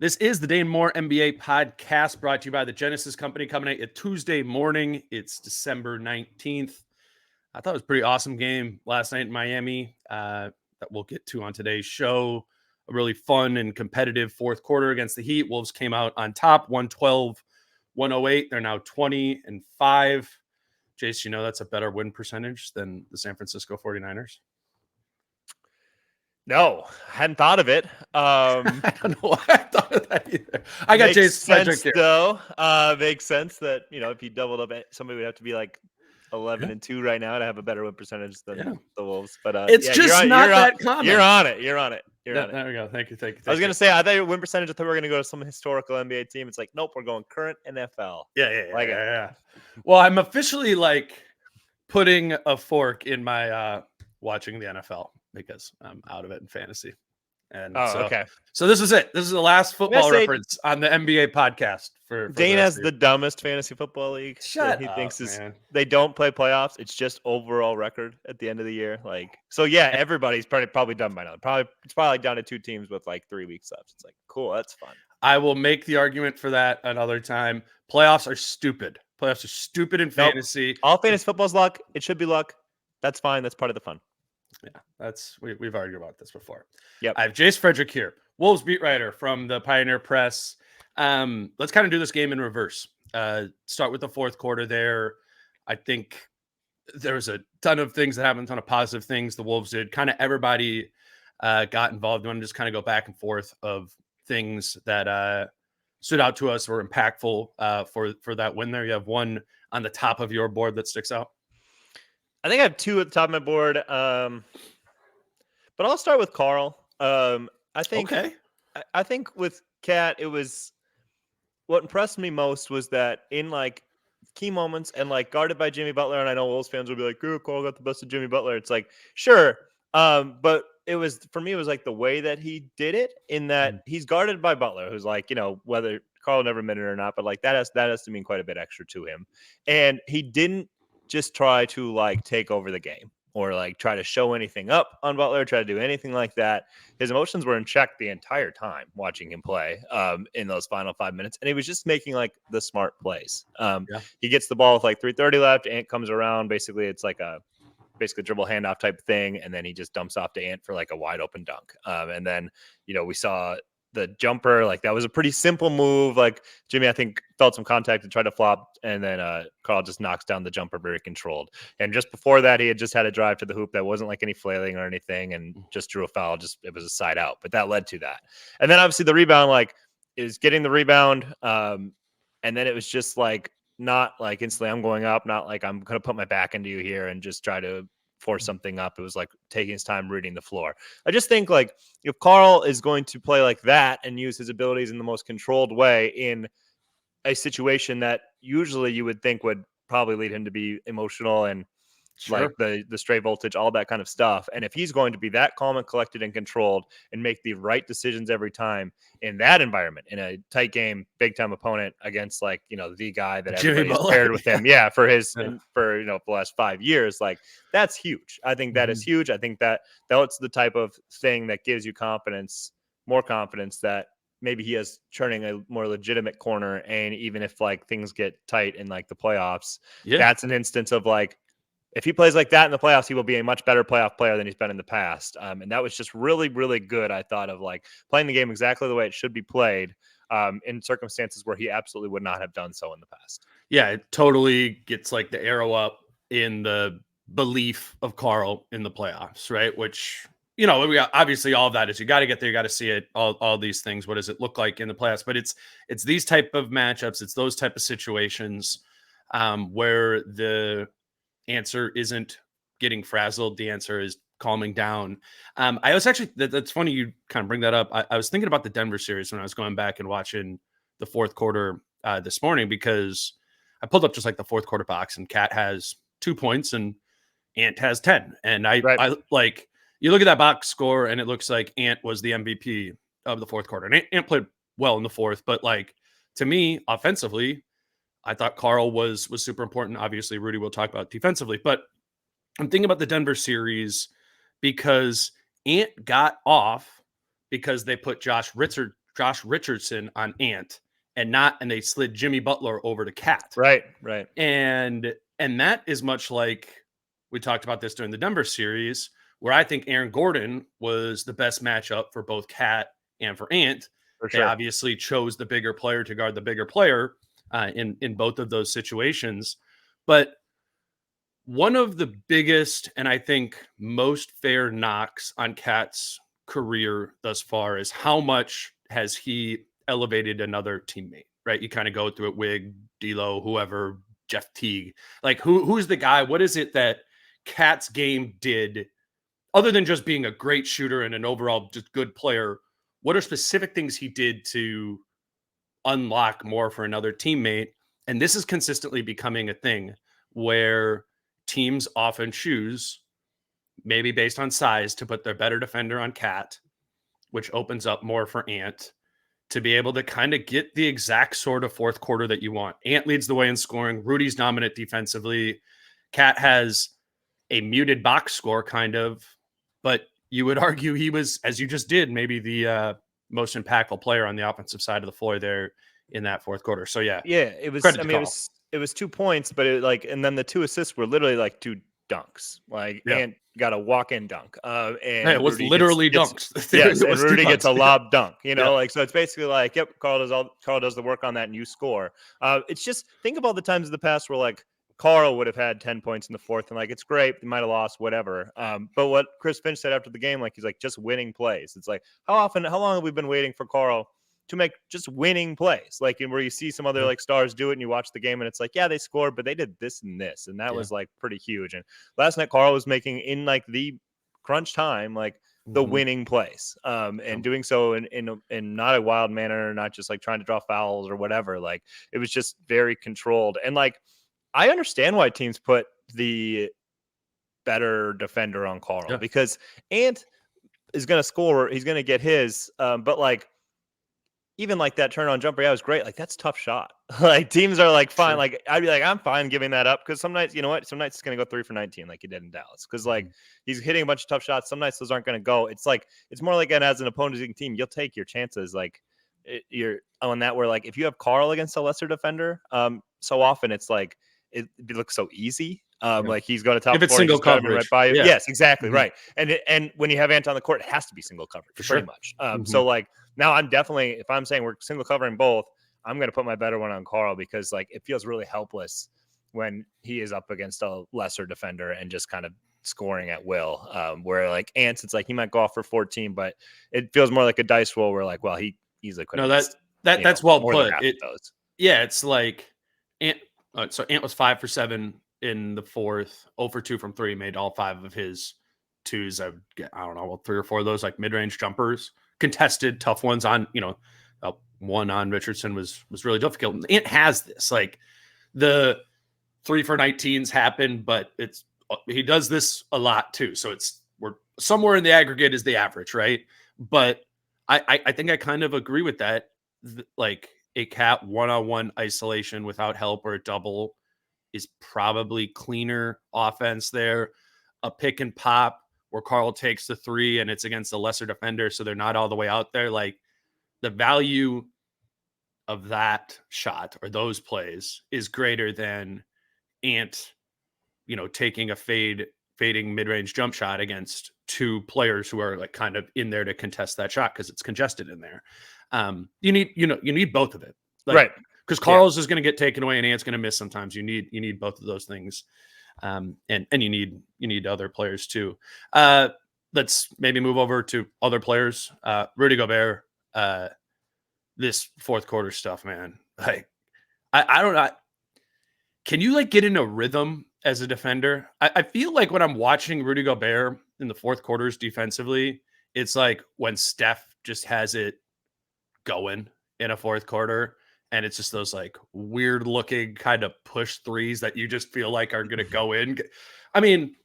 This is the Dane Moore NBA podcast brought to you by the Genesis Company, coming at you Tuesday morning. It's December 19th. I thought it was a pretty awesome game last night in Miami that we'll get to on today's show. A really fun and competitive fourth quarter against the Heat. Wolves came out on top, 112-108. They're now 20-5. Jace, you know that's a better win percentage than the San Francisco 49ers? No, hadn't thought of it. I don't know why I thought of that either. I got Jace Frederick here. Though. Makes sense that, if you doubled up, somebody would have to be like 11-2 right now to have a better win percentage than the Wolves. But it's just not that common. You're on it. There we go. Thank you. I was going to say, I thought your win percentage, I thought we were going to go to some historical NBA team. It's like, nope, we're going current NFL. Yeah. Well, I'm officially putting a fork in my watching the NFL because I'm out of it in fantasy. And okay. So this is it. This is the last football reference on the NBA podcast for Dane has the dumbest fantasy football league. Shut he up, thinks man. They don't play playoffs. It's just overall record at the end of the year. Everybody's probably done by now. It's probably down to 2 teams with 3 weeks left. It's cool. That's fun. I will make the argument for that another time. Playoffs are stupid. Playoffs are stupid in fantasy. All fantasy football's luck. It should be luck. That's fine. That's part of the fun. Yeah, we've argued about this before. Yep. I have Jace Frederick here, Wolves beat writer from the Pioneer Press. Let's kind of do this game in reverse. Start with the fourth quarter there. I think there was a ton of things that happened, a ton of positive things the Wolves did. Kind of everybody got involved. I want to just kind of go back and forth of things that stood out to us, were impactful for that win there. You have one on the top of your board that sticks out? I think I have 2 at the top of my board, but I'll start with Carl. I think with Cat, it was what impressed me most was that in key moments and guarded by Jimmy Butler, and I know Wolves fans will be like, "Oh, Carl got the best of Jimmy Butler." It's sure, but it was for me. It was the way that he did it. In that he's guarded by Butler, who's whether Carl never admitted it or not, but that has to mean quite a bit extra to him, and he didn't just try to take over the game or try to show anything up on Butler, try to do anything like that. His emotions were in check the entire time watching him play in those final 5 minutes. And he was just making the smart plays. He gets the ball with 3:30 left. Ant comes around. Basically, it's basically dribble handoff type thing. And then he just dumps off to Ant for a wide open dunk. And then, we saw the jumper, that was a pretty simple move. Jimmy, I think, felt some contact and tried to flop, and then Carl just knocks down the jumper very controlled. And just before that, he had just had a drive to the hoop that wasn't any flailing or anything, and just drew a foul. It was a side out, but that led to that. And then obviously the rebound, is getting the rebound, and then it was just not instantly I'm going up, not I'm going to put my back into you here and just try to force something up. It was taking his time reading the floor. I just think if Carl is going to play like that and use his abilities in the most controlled way in a situation that usually you would think would probably lead him to be emotional and the stray voltage, all that kind of stuff. And if he's going to be that calm and collected and controlled and make the right decisions every time in that environment, in a tight game, big time opponent against the guy that everybody's paired with him. Yeah. For the last 5 years, that's huge. I think that is huge. I think that's the type of thing that gives you more confidence that maybe he is turning a more legitimate corner. And even if things get tight in the playoffs, that's an instance of if he plays like that in the playoffs, he will be a much better playoff player than he's been in the past. And that was just really, really good. I thought of playing the game exactly the way it should be played in circumstances where he absolutely would not have done so in the past. Yeah, it totally gets the arrow up in the belief of Carl in the playoffs, right? Which, obviously all of that is you got to get there, you got to see it, all these things. What does it look like in the playoffs? But it's these type of matchups, it's those type of situations where the answer isn't getting frazzled. The answer is calming down. I was actually, that's funny you kind of bring that up. I was thinking about the Denver series when I was going back and watching the fourth quarter this morning, because I pulled up just the fourth quarter box and Cat has 2 points and Ant has 10. And I you look at that box score and it looks like Ant was the MVP of the fourth quarter. And Ant played well in the fourth, but to me, offensively, I thought Carl was super important. Obviously, Rudy will talk about defensively, but I'm thinking about the Denver series because Ant got off because they put Josh Josh Richardson on Ant and they slid Jimmy Butler over to Cat. Right. And that is much like we talked about this during the Denver series, where I think Aaron Gordon was the best matchup for both Cat and for Ant. For They sure. obviously chose the bigger player to guard the bigger player in both of those situations. But one of the biggest and I think most fair knocks on Cat's career thus far is how much has he elevated another teammate, right? You kind of go through it, Wig, D'Lo, whoever, Jeff Teague. Like who's the guy? What is it that Cat's game did other than just being a great shooter and an overall just good player? What are specific things he did to unlock more for another teammate? And this is consistently becoming a thing where teams often choose, maybe based on size, to put their better defender on Cat, which opens up more for Ant to be able to kind of get the exact sort of fourth quarter that you want. Ant leads the way in scoring. Rudy's dominant defensively. Cat has a muted box score kind of, but you would argue he was, as you just did, maybe the most impactful player on the offensive side of the floor there in that fourth quarter. So yeah, it was. I mean, it was 2 points, but and then the 2 assists were literally like 2 dunks. Ant got a walk-in dunk. And it was Rudy literally dunks. Yes, and Rudy gets a lob dunk. So it's basically like, yep, Carl does the work on that, and you score. It's just think of all the times in the past where Carl would have had 10 points in the fourth, and it's great, they might have lost, whatever. But what Chris Finch said after the game, he's just winning plays. It's how long have we been waiting for Carl to make just winning plays, where you see some other stars do it, and you watch the game, and it's yeah, they scored, but they did this and this, and that was pretty huge. And last night, Carl was making in the crunch time, the winning plays, and doing so in not a wild manner, not just trying to draw fouls or whatever. It was just very controlled. And I understand why teams put the better defender on Carl, because Ant is going to score. He's going to get his, but even that turn on jumper, was great. That's a tough shot. Teams are fine. Sure. I'd be I'm fine giving that up, because some nights, you know what? Some nights it's going to go 3 for 19 like he did in Dallas, because he's hitting a bunch of tough shots. Some nights those aren't going to go. It's it's more as an opposing team, you'll take your chances. You're on that where if you have Carl against a lesser defender, so often it's it looks so easy. He's going to top if it's single coverage right by you. Yeah. Yes, exactly. Right. And when you have Ant on the court, it has to be single coverage pretty much. So now I'm definitely, if I'm saying we're single covering both, I'm going to put my better one on Carl, because it feels really helpless when he is up against a lesser defender and just kind of scoring at will. Where Ant, it's he might go off for 14, but it feels more like a dice roll where well, he easily could. No, that's well put. It's Ant. So Ant was 5 for 7 in the fourth, 0 for 2 from 3, made all 5 of his twos. I don't know, 3 or 4 of those mid-range jumpers, contested, tough ones on, one on Richardson was really difficult. Ant has this, the 3 for 19s happen, but he does this a lot too. So we're somewhere in the aggregate is the average, right? But I think I kind of agree with that. A Cat one-on-one isolation without help or a double is probably cleaner offense there. A pick and pop where Carl takes the 3 and it's against a lesser defender, so they're not all the way out there. The value of that shot or those plays is greater than Ant, taking a fading mid-range jump shot against 2 players who are kind of in there to contest that shot because it's congested in there. You need both of it, right? Because Carl's is going to get taken away and Ant's going to miss sometimes. You need both of those things, and you need other players too. Let's maybe move over to other players. Rudy Gobert. This fourth quarter stuff, man. I don't know. Can you get in a rhythm as a defender? I feel when I'm watching Rudy Gobert in the fourth quarters defensively, it's when Steph just has it going in a fourth quarter, and it's just those weird looking kind of push threes that you just feel are going to go in. I mean,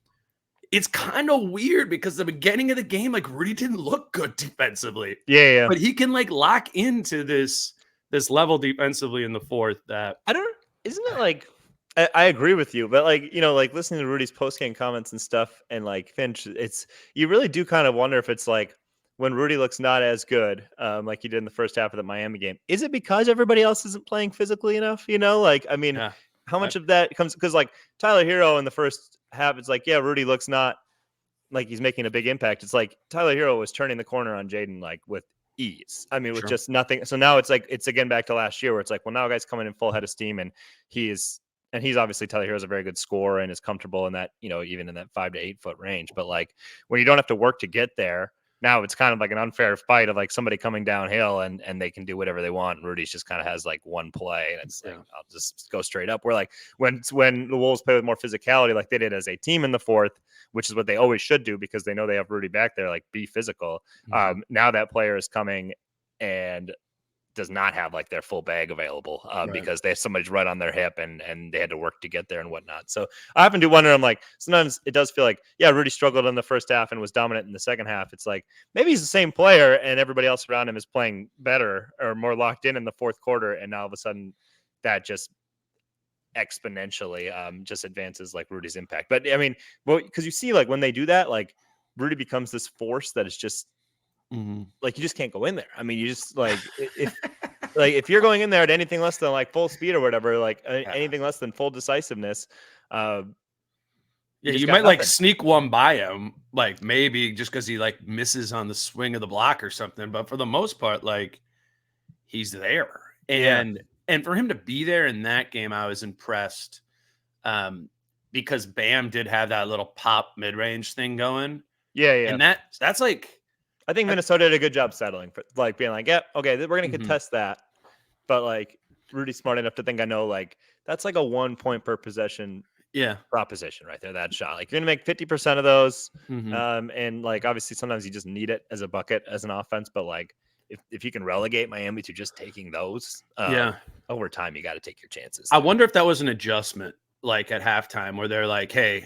it's kind of weird because the beginning of the game, Rudy didn't look good defensively. Yeah. But he can lock into this level defensively in the fourth. That isn't it I agree with you, but listening to Rudy's post-game comments and stuff, and Finch, you really do kind of wonder if it's when Rudy looks not as good, like he did in the first half of the Miami game, is it because everybody else isn't playing physically enough? Like, I mean, how much of that comes because like Tyler Hero in the first half, it's like, yeah, Rudy looks not like he's making a big impact. It's like Tyler Hero was turning the corner on Jaden like with ease. I mean, with just nothing. So now it's like it's again back to last year where it's like, well, now guys coming in full head of steam, and he's obviously Tyler Hero's a very good scorer and is comfortable in that, even in that 5 to 8 foot range. But like when you don't have to work to get there, now it's kind of like an unfair fight of like somebody coming downhill and they can do whatever they want. And Rudy's just kind of has like one play and it's like, I'll just go straight up. We're like when the Wolves play with more physicality, like they did as a team in the fourth, which is what they always should do because they know they have Rudy back there, like be physical. Now that player is coming and does not have like their full bag available because they have somebody's right on their hip and they had to work to get there and whatnot. So I often do wonder, I'm like, sometimes it does feel like, yeah, Rudy struggled in the first half and was dominant in the second half. It's like, maybe he's the same player and everybody else around him is playing better or more locked in the fourth quarter. And now all of a sudden that just exponentially just advances like Rudy's impact. But I mean, well, because you see like when they do that, like Rudy becomes this force that is just like, you just can't go in there. I mean, you just like, if you're going in there at anything less than like full speed or whatever, like anything less than full decisiveness, you might like sneak one by him, like maybe just because he like misses on the swing of the block or something. But for the most part, like he's there. And for him to be there in that game, I was impressed because Bam did have that little pop mid-range thing going. And that's like, I think Minnesota did a good job settling for like being like, yeah, okay, we're going to contest that. But like Rudy's smart enough to think, I know, like that's like a 1 point per possession proposition right there. That shot, like you're going to make 50% of those. And like, obviously sometimes you just need it as a bucket as an offense. But like if you can relegate Miami to just taking those over time, you got to take your chances. I wonder if that was an adjustment like at halftime where they're like, hey,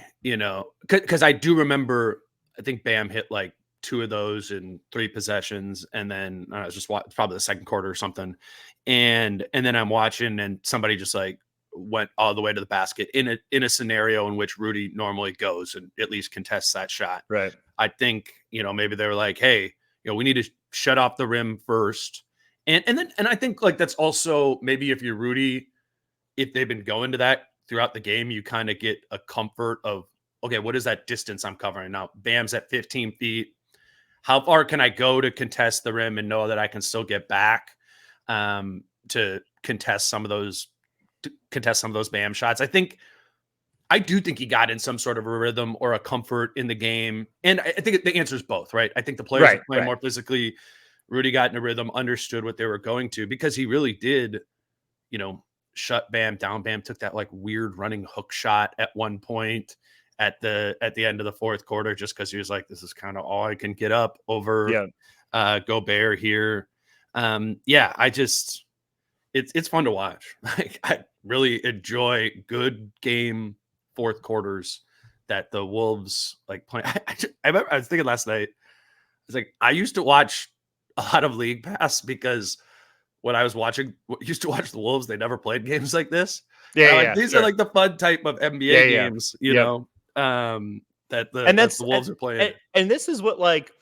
because I do remember, I think Bam hit like 2 of those in 3 possessions. And then I was just probably the second quarter or something. And then I'm watching and somebody just like went all the way to the basket in a scenario in which Rudy normally goes and at least contests that shot. Right. I think, maybe they were like, hey, we need to shut off the rim first. And I think like, that's also maybe if you're Rudy, if they've been going to that throughout the game, you kind of get a comfort of, okay, what is that distance I'm covering now? Bam's at 15 feet. How far can I go to contest the rim and know that I can still get back to contest some of those Bam shots? I do think he got in some sort of a rhythm or a comfort in the game. And I think the answer is both, right? I think the players are playing more physically. Rudy got in a rhythm, understood what they were going to because he really did, shut Bam down. Bam took that like weird running hook shot at one point at the end of the fourth quarter, just because he was like, this is kind of all I can get up over Gobert here. It's fun to watch. Like I really enjoy good game fourth quarters that the Wolves like play. I remember I was thinking last night, it's like, I used to watch a lot of League Pass because when I was used to watch the Wolves, they never played games like this. These are like the fun type of NBA games, you know, that the Wolves are playing. And this is what, like,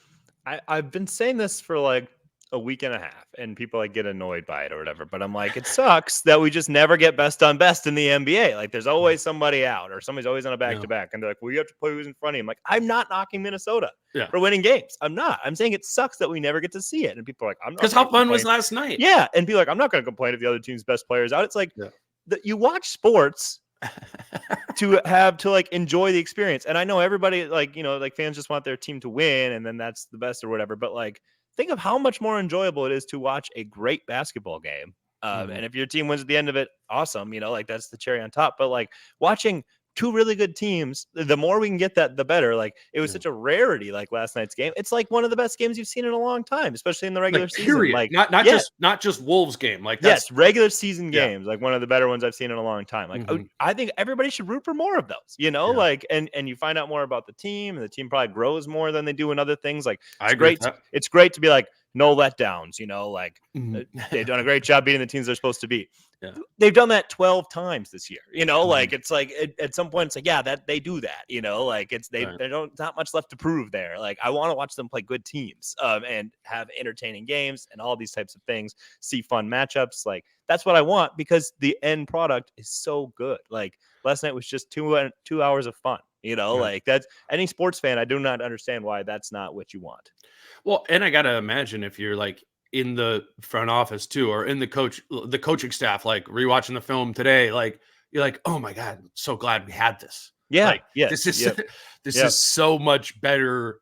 I've been saying this for like a week and a half, and people like get annoyed by it or whatever. But I'm like, it sucks that we just never get best on best in the NBA. Like, there's always somebody out, or somebody's always on a back to back, and they're like, well, you have to play who's in front of you. I'm like, I'm not knocking Minnesota for winning games. I'm not. I'm saying it sucks that we never get to see it. And people are like, I'm not. Because how fun was last night? Yeah, and people are like, I'm not going to complain if the other team's best players out. It's like you watch sports to like enjoy the experience. And I know everybody, like, you know, like fans just want their team to win, and then that's the best or whatever. But like, think of how much more enjoyable it is to watch a great basketball game. And if your team wins at the end of it, awesome. You know, like that's the cherry on top. But like watching two really good tems, the more we can get that, the better. Like it was such a rarity. Like last night's game, it's like one of the best games you've seen in a long time, especially in the regular season. Like not just Wolves game. Like that's regular season games, like one of the better ones I've seen in a long time. Like I think everybody should root for more of those. You know, like and you find out more about the team, and the team probably grows more than they do in other things. Like it's great to be like, no letdowns, they've done a great job beating the teams they're supposed to beat. Yeah. They've done that 12 times this year, it's like at some point it's like, yeah, that they do that, they don't not much left to prove there. Like, I want to watch them play good teams, and have entertaining games and all these types of things, see fun matchups. Like, that's what I want, because the end product is so good. Like, last night was just 2 hours of fun, like, that's any sports fan. I do not understand why that's not what you want. Well, and I got to imagine if you're like in the front office too, or in the coaching staff, like rewatching the film today, like you're like, oh my God, I'm so glad we had this. Yeah. Like, this is so much better.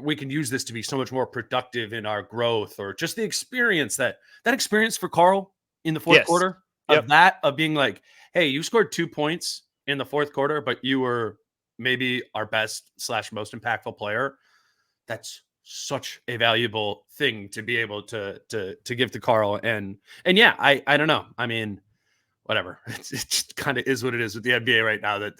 We can use this to be so much more productive in our growth, or just the experience that experience for Carl in the fourth quarter of being like, hey, you scored 2 points in the fourth quarter, but you were maybe our best / most impactful player. That's such a valuable thing to be able to give to Carl. And yeah, I don't know. I mean, whatever. It just kind of is what it is with the NBA right now, that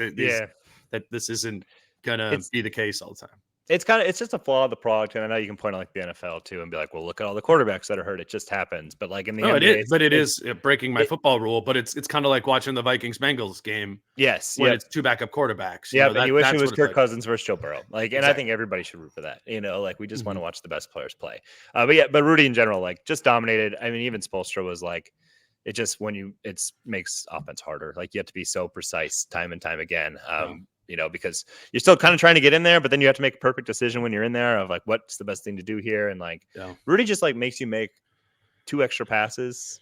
this isn't gonna be the case all the time. It's just a flaw of the product. And I know you can point out like the NFL too and be like, well, look at all the quarterbacks that are hurt. It just happens. But like in the NBA, it is breaking my football rule, but it's kind of like watching the Vikings-Bengals game. Yes. When it's 2 backup quarterbacks. Yeah. And you wish it was Kirk Cousins versus Joe Burrow. Like, and I think everybody should root for that. Like, we just want to watch the best players play. But Rudy in general, like, just dominated. I mean, even Spoelstra was like, it just, makes offense harder. Like, you have to be so precise time and time again. Because you're still kind of trying to get in there, but then you have to make a perfect decision when you're in there of like, what's the best thing to do here? And like, Rudy just like makes you make 2 extra passes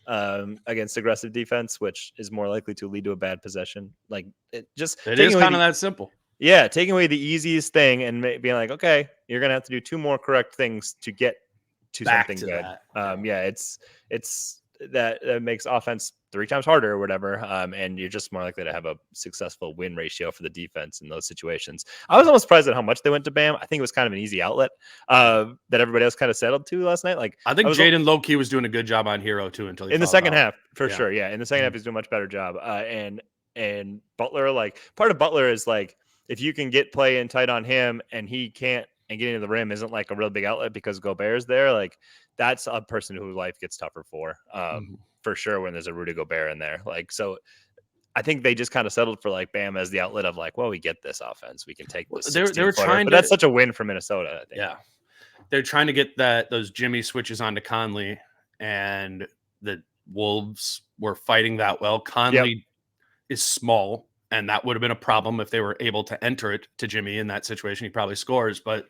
against aggressive defense, which is more likely to lead to a bad possession. Like, it is kind of that simple. Yeah. Taking away the easiest thing and being like, okay, you're going to have to do 2 more correct things to get to something good. It's that makes offense 3 times harder or whatever. And you're just more likely to have a successful win ratio for the defense in those situations. I was almost surprised at how much they went to Bam. I think it was kind of an easy outlet that everybody else kind of settled to last night. Like, I think Jaden low-key was doing a good job on Hero too until in the second half, for sure. Yeah. In the second half, he's doing a much better job. And Butler, like, part of Butler is like, if you can get play in tight on him and he can't, and getting to the rim isn't like a real big outlet because Gobert's there, like, that's a person who life gets tougher for sure when there's a Rudy Gobert in there. Like, so I think they just kind of settled for like Bam as the outlet of like, well, we get this offense, we can take this. They were trying, but that's such a win for Minnesota. I think. Yeah, they're trying to get those Jimmy switches onto Conley, and the Wolves were fighting that well. Conley is small, and that would have been a problem if they were able to enter it to Jimmy in that situation. He probably scores, but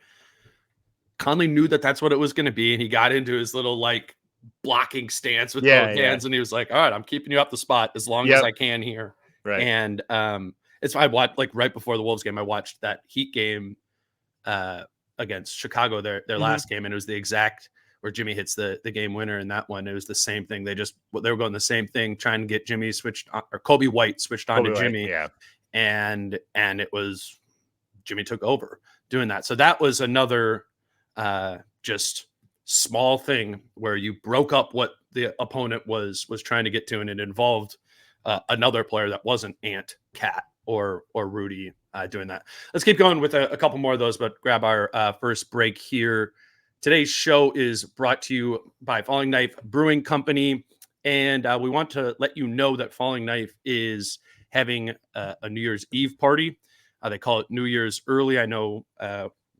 Conley knew that that's what it was going to be, and he got into his little like blocking stance with both hands, and he was like, all right, I'm keeping you off the spot as long as I can here. Right. And I watched like right before the Wolves game, I watched that Heat game against Chicago, their last game, and it was the exact where Jimmy hits the game winner in that one. It was the same thing. They were going the same thing, trying to get Jimmy switched on, or Kobe White switched on to Jimmy. Yeah. And it was Jimmy took over doing that. So that was another just small thing where you broke up what the opponent was trying to get to, and it involved another player that wasn't Ant, Cat, or Rudy doing that. Let's keep going with a couple more of those, but grab our first break here. Today's show is brought to you by Falling Knife Brewing Company, and we want to let you know that Falling Knife is having a New Year's Eve party. They call it New Year's Early. I know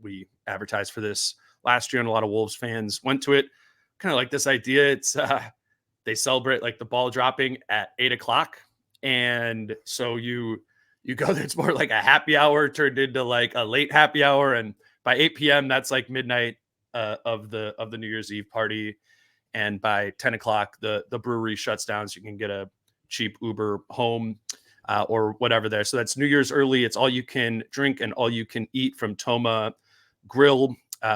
we advertised for this last year, and a lot of Wolves fans went to it. Kind of like this idea. It's they celebrate like the ball dropping at 8:00, and so you go there. It's more like a happy hour turned into like a late happy hour, and by 8 p.m. that's like midnight of the New Year's Eve party, and by 10:00 the brewery shuts down, so you can get a cheap Uber home or whatever there. So that's New Year's Early. It's all you can drink and all you can eat from Toma Grill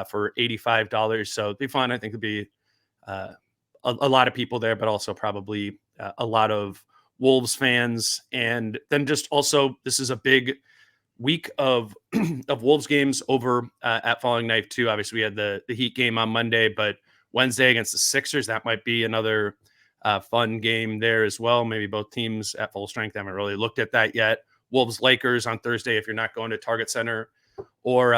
for $85. So it'd be fun. I think it'd be a lot of people there, but also probably a lot of Wolves fans. And then just also, this is a big week of Wolves games over at Falling Knife too. Obviously, we had the Heat game on Monday, but Wednesday against the Sixers, that might be another fun game there as well. Maybe both teams at full strength. I haven't really looked at that yet. Wolves Lakers on Thursday if you're not going to Target Center, or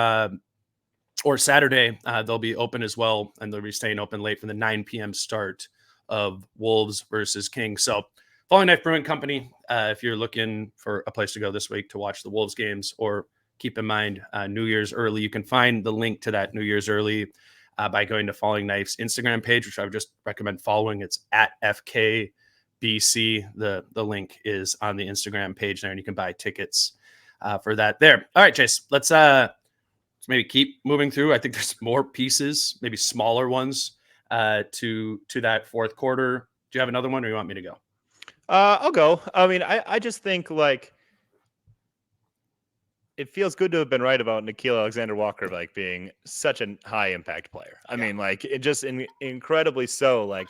or Saturday, they'll be open as well, and they'll be staying open late for the 9 p.m. start of Wolves versus Kings. So Falling Knife Brewing Company, if you're looking for a place to go this week to watch the Wolves games, or keep in mind New Year's early, you can find the link to that New Year's early by going to Falling Knife's Instagram page, which I would just recommend following. It's at FKBC. The link is on the Instagram page there, and you can buy tickets for that there. All right, Chase, let's maybe keep moving through. I think there's more pieces, maybe smaller ones to that fourth quarter. Do you have another one, or you want me to go? I'll go. I mean, I just think like it feels good to have been right about Nickeil Alexander-Walker like being such a high impact player. I mean, like it just incredibly so. Like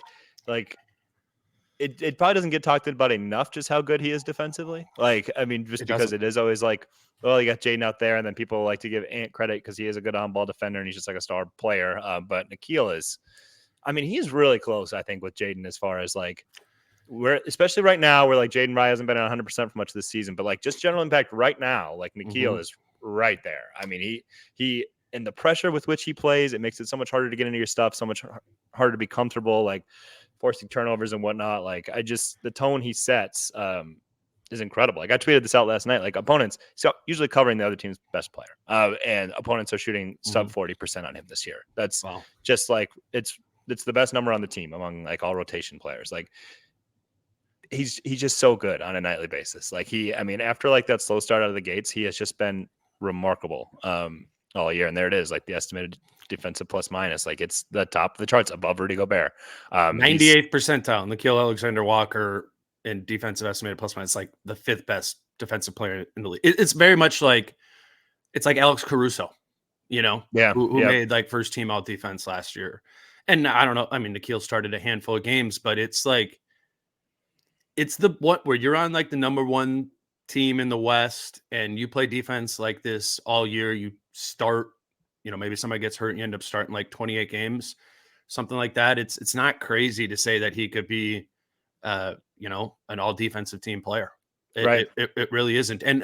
it probably doesn't get talked about enough just how good he is defensively. Like, I mean, just because it is always like, well, you got Jaden out there, and then people like to give Ant credit because he is a good on-ball defender and he's just like a star player. But Nickeil is, I mean, he's really close, I think, with Jaden as far as like, especially right now where like Jaden Rye hasn't been at 100% for much of this season, but like just general impact right now, like Nickeil is right there. I mean, he and the pressure with which he plays, it makes it so much harder to get into your stuff, so much harder to be comfortable, like forcing turnovers and whatnot. Like the tone he sets is incredible. Like I tweeted this out last night, like opponents usually covering the other team's best player, and opponents are shooting sub 40% on him this year. That's just like, it's the best number on the team among like all rotation players. Like he's just so good on a nightly basis. Like after like that slow start out of the gates, he has just been remarkable all year. And there it is, like the estimated defensive plus minus, like it's the top of the charts above Rudy Gobert. 98th percentile. Nickeil Alexander-Walker in defensive estimated plus minus, like the 5th best defensive player in the league. It's very much like, it's like Alex Caruso, who made like first team all defense last year. And I don't know. I mean, Nickeil started a handful of games, but it's like, it's where you're on like the number one team in the West and you play defense like this all year. You start, maybe somebody gets hurt and you end up starting like 28 games, something like that. It's not crazy to say that he could be, an all defensive team player. It really isn't. And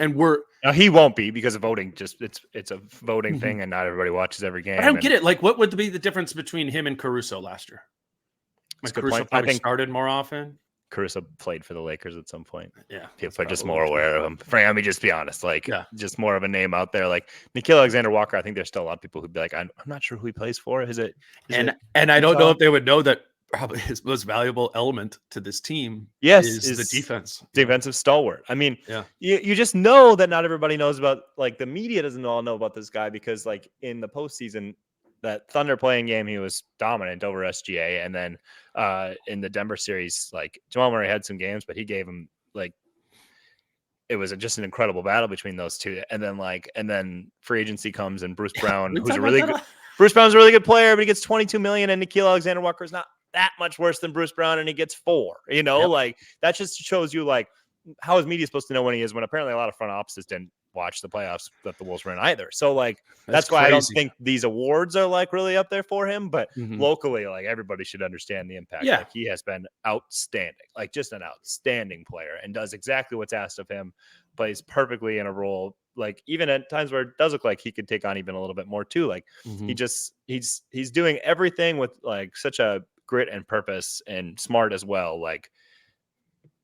now he won't be because of voting. Just it's a voting thing, and not everybody watches every game. But I don't get it. Like, what would be the difference between him and Caruso last year? Like Caruso probably started more often. Caruso played for the Lakers at some point. Yeah. People are just more aware of him. Frank, I mean, just be honest, just more of a name out there. Like Nickeil Alexander-Walker, I think there's still a lot of people who'd be like, I'm not sure who he plays for. And I don't know if they would know that probably his most valuable element to this team is the defense. Defensive stalwart. I mean, you just know that not everybody knows about, like the media doesn't all know about this guy because like in the postseason, that Thunder playing game, he was dominant over SGA. And then in the Denver series, like Jamal Murray had some games, but he gave him like, it was just an incredible battle between those two. And then free agency comes and Bruce Brown, who's Bruce Brown's a really good player, but he gets 22 million, and Nickeil Alexander-Walker is not that much worse than Bruce Brown, and he gets 4, like that just shows you like how is media supposed to know when he is, when apparently a lot of front offices didn't watch the playoffs that the Wolves were in either. So like that's why crazy. I don't think these awards are like really up there for him, but locally, like everybody should understand the impact. Yeah. Like he has been outstanding, like just an outstanding player, and does exactly what's asked of him, plays perfectly in a role. Like even at times where it does look like he could take on even a little bit more too. Like he's doing everything with like such a grit and purpose, and smart as well. Like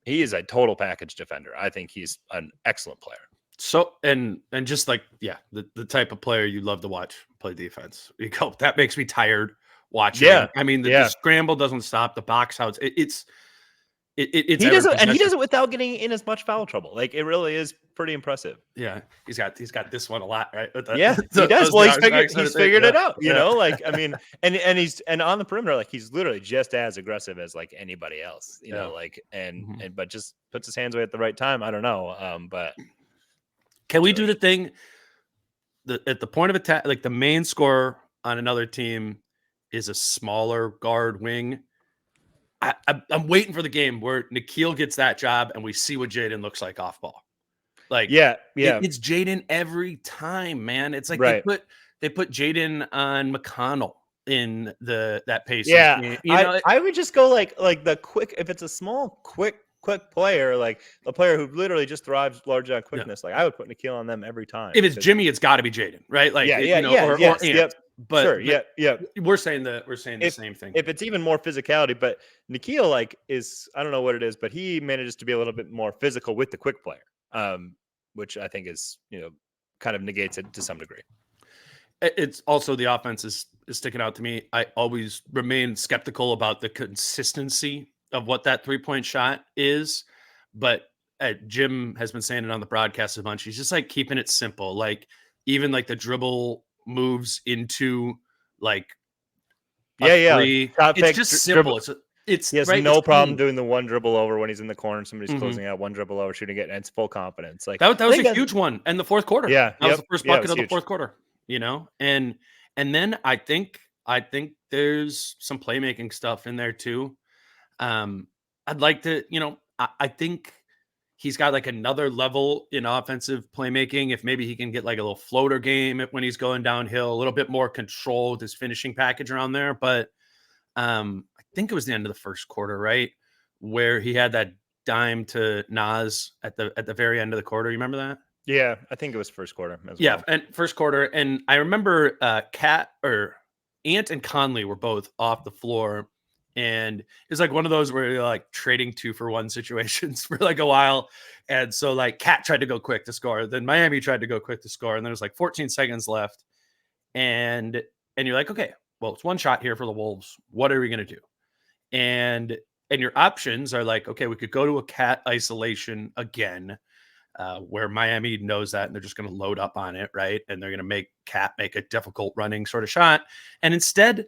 he is a total package defender. I think he's an excellent player. So, and just like, the type of player you love to watch play defense. That makes me tired watching. Yeah. I mean, the scramble doesn't stop, the box outs. It's he does it, and he does it without getting in as much foul trouble. Like it really is pretty impressive. Yeah, he's got this one a lot, right? He does. Well, he's figured it out. You know, like I mean, and he's on the perimeter, like he's literally just as aggressive as like anybody else. You know, like and but just puts his hands away at the right time. I don't know, but can we do the thing at the point of attack? Like the main scorer on another team is a smaller guard wing. I'm waiting for the game where Nickeil gets that job and we see what Jaden looks like off ball. Like, it's Jaden every time, man. It's like they put Jaden on McConnell in that pace. Yeah, I would just go like the quick. If it's a small, quick player, like a player who literally just thrives largely on quickness, like I would put Nickeil on them every time. If it's Jimmy, it's got to be Jaden, right? Like, or Ant. But Yeah. we're saying the same thing. If it's even more physicality, but Nikhil I don't know what it is, but he manages to be a little bit more physical with the quick player, which I think is kind of negates it to some degree. It's also the offense is sticking out to me. I always remain skeptical about the consistency of what that 3-point shot is, but Jim has been saying it on the broadcast a bunch. He's just like keeping it simple, like even like the dribble moves into like three. Shot It's fake, just simple. He has right. no It's problem clean. doing the one dribble over when he's in the corner. Somebody's closing out, one dribble over, shooting it, and it's full confidence. Like That was a huge one in the fourth quarter. Yeah, that was the first bucket of the huge. fourth quarter. And then I think there's some playmaking stuff in there too. I'd like to, I think he's got like another level in offensive playmaking. If maybe he can get like a little floater game when he's going downhill, a little bit more control with his finishing package around there. But I think it was the end of the first quarter, right, where he had that dime to Nas at the very end of the quarter. You remember that? Yeah, I think it was first quarter as Yeah, well. and first quarter, and I remember Ant and Conley were both off the floor, and it's like one of those where you're like trading 2-for-1 situations for like a while. And so like Cat tried to go quick to score, then Miami tried to go quick to score, and then there's like 14 seconds left, and you're like, okay, well, it's one shot here for the Wolves. What are we gonna do? And your options are like, okay, we could go to a Cat isolation again, where Miami knows that and they're just going to load up on it, right? And they're going to make Cat make a difficult running sort of shot. And instead,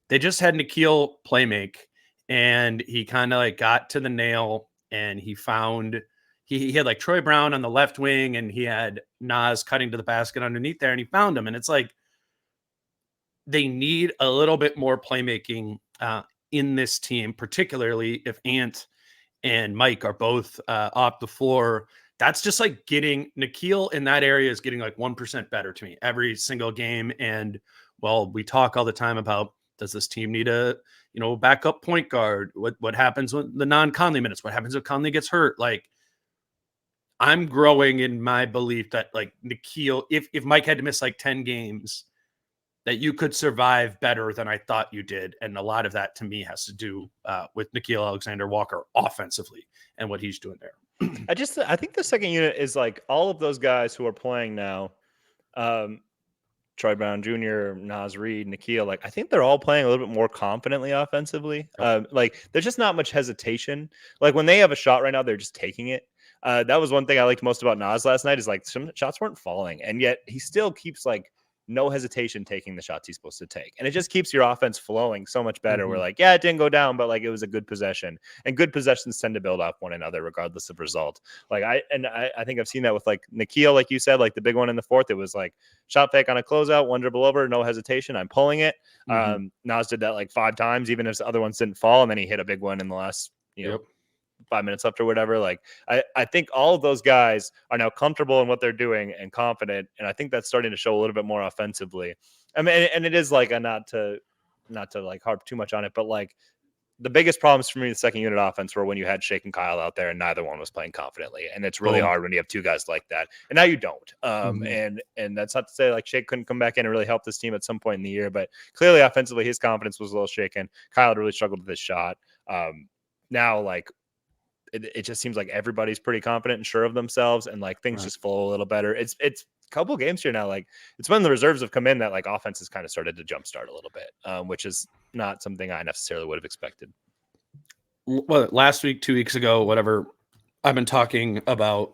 they just had Nikhil play make, and he kind of like got to the nail, and he found he had like Troy Brown on the left wing, and he had Nas cutting to the basket underneath there, and he found him. And it's like they need a little bit more playmaking in this team, particularly if Ant and Mike are both off the floor. That's just like getting Nikhil in that area is getting like 1% better to me every single game. And well, we talk all the time about, does this team need a backup point guard? What happens when the non-Conley minutes? What happens if Conley gets hurt? Like, I'm growing in my belief that like Nikhil, if Mike had to miss like 10 games, that you could survive better than I thought you did. And a lot of that to me has to do with Nikhil Alexander-Walker offensively and what he's doing there. I think the second unit is like all of those guys who are playing now, Troy Brown Jr., Nas Reed, Nikhil, like I think they're all playing a little bit more confidently offensively. Yep. Like there's just not much hesitation. Like when they have a shot right now, they're just taking it. That was one thing I liked most about Nas last night is like some shots weren't falling, and yet he still keeps like no hesitation taking the shots he's supposed to take. And it just keeps your offense flowing so much better. We're like, yeah, it didn't go down, but like it was a good possession, and good possessions tend to build off one another regardless of result. Like I think I've seen that with like Nikhil, like you said, like the big one in the fourth, it was like shot fake on a closeout, one dribble over, no hesitation, I'm pulling it. Nas did that like 5 times, even if the other ones didn't fall. And then he hit a big one in the last, 5 minutes left or whatever. Like I think all of those guys are now comfortable in what they're doing and confident, and I think that's starting to show a little bit more offensively. I mean, and it is like not to like harp too much on it, but like the biggest problems for me in the second unit offense were when you had Shake and Kyle out there and neither one was playing confidently, and it's really hard when you have 2 guys like that, and now you don't. And that's not to say like Shake couldn't come back in and really help this team at some point in the year, but clearly offensively his confidence was a little shaken. Kyle had really struggled with his shot. Now like it just seems like everybody's pretty confident and sure of themselves, and like things just flow a little better. It's a couple games here now. Like it's when the reserves have come in that like offense has kind of started to jumpstart a little bit, which is not something I necessarily would have expected. Well, last week, 2 weeks ago, whatever, I've been talking about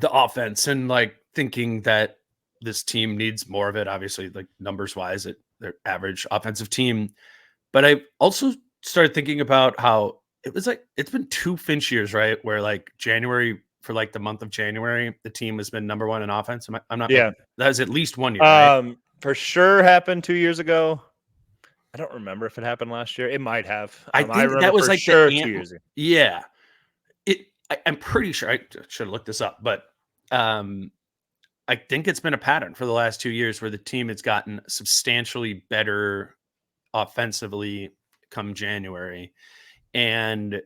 the offense and like thinking that this team needs more of it. Obviously, like numbers wise, their average offensive team. But I also started thinking about how it was like it's been 2 Finch years, right? Where like January, for like the month of January, the team has been number 1 in offense. I'm not. Yeah, that was at least 1 year. Right? For sure happened 2 years ago. I don't remember if it happened last year. It might have. I think that was like sure 2 years ago. Yeah, I'm pretty sure. I should have looked this up, but I think it's been a pattern for the last 2 years where the team has gotten substantially better offensively come January. And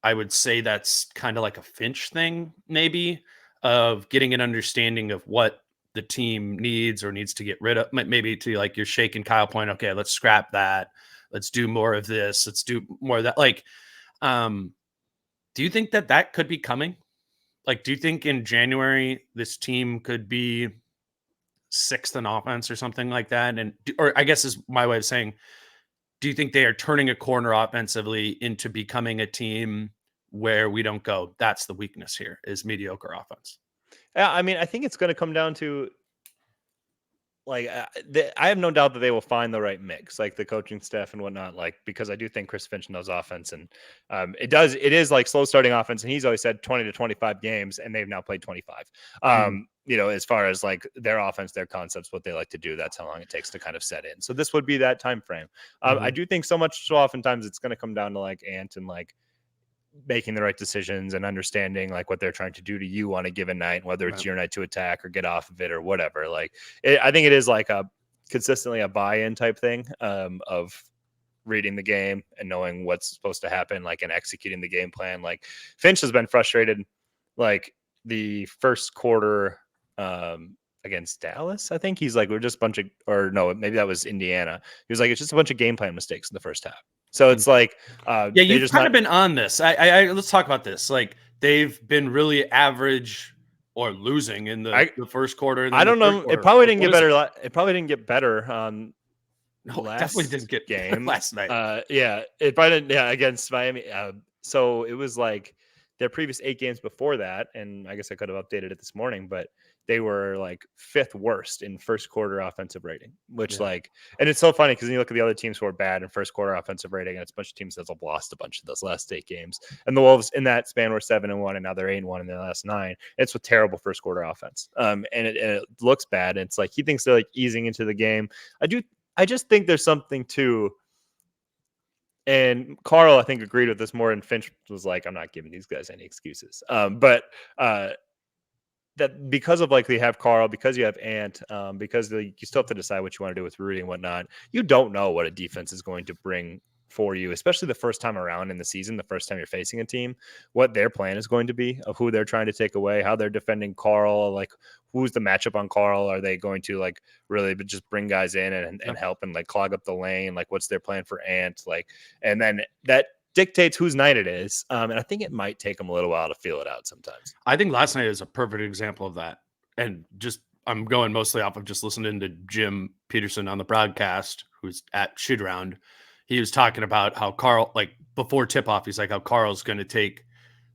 I would say that's kind of like a Finch thing, maybe, of getting an understanding of what the team needs or needs to get rid of, maybe to like you're shaking Kyle point. Okay, let's scrap that. Let's do more of this. Let's do more of that. Like, do you think that could be coming? Like, do you think in January this team could be 6th in offense or something like that? And or I guess is my way of saying, do you think they are turning a corner offensively into becoming a team where we don't go, that's the weakness here is mediocre offense? Yeah, I mean, I think it's going to come down to like I have no doubt that they will find the right mix, like the coaching staff and whatnot. Like because I do think Chris Finch knows offense, and it is like slow starting offense, and he's always said 20 to 25 games, and they've now played 25. You know, as far as like their offense, their concepts, what they like to do, that's how long it takes to kind of set in. So this would be that time frame. I do think so oftentimes it's going to come down to like Ant and like making the right decisions and understanding like what they're trying to do to you on a given night, whether it's your night to attack or get off of it or whatever. Like I think it is like a consistently a buy-in type thing of reading the game and knowing what's supposed to happen, like and executing the game plan. Like Finch has been frustrated like the first quarter against Dallas. I think he's like, we're just a bunch of, or no, maybe that was Indiana. He was like, it's just a bunch of game plan mistakes in the first half. So it's like, yeah, you've kind of been on this. I let's talk about this. Like they've been really average or losing in the first quarter. I don't know. It probably didn't get better. It probably didn't get better. No, definitely didn't get game last night. Yeah, it probably didn't. Yeah, against Miami. So it was like their previous 8 games before that, and I guess I could have updated it this morning, but they were like 5th worst in first quarter offensive rating, which like, and it's so funny because you look at the other teams who are bad in first quarter offensive rating, and it's a bunch of teams that have lost a bunch of those last 8 games. And the Wolves in that span were 7-1, and now they're 8-1 in the last 9. It's with terrible first quarter offense. And it looks bad. And it's like he thinks they're like easing into the game. I just think there's something to. And Carl, I think, agreed with this more. And Finch was like, I'm not giving these guys any excuses. But that because of like they have Carl, because you have Ant, because you still have to decide what you want to do with Rudy and whatnot. You don't know what a defense is going to bring for you, especially the first time around in the season, the first time you're facing a team, what their plan is going to be of who they're trying to take away, how they're defending Carl, like who's the matchup on Carl. Are they going to like really just bring guys in and help and like clog up the lane? Like what's their plan for Ant? Like, and then that dictates whose night it is. And I think it might take them a little while to feel it out sometimes. I think last night is a perfect example of that. And just, I'm going mostly off of just listening to Jim Peterson on the broadcast, who's at shoot around. He was talking about how Carl, like before tip off, he's like how Carl's going to take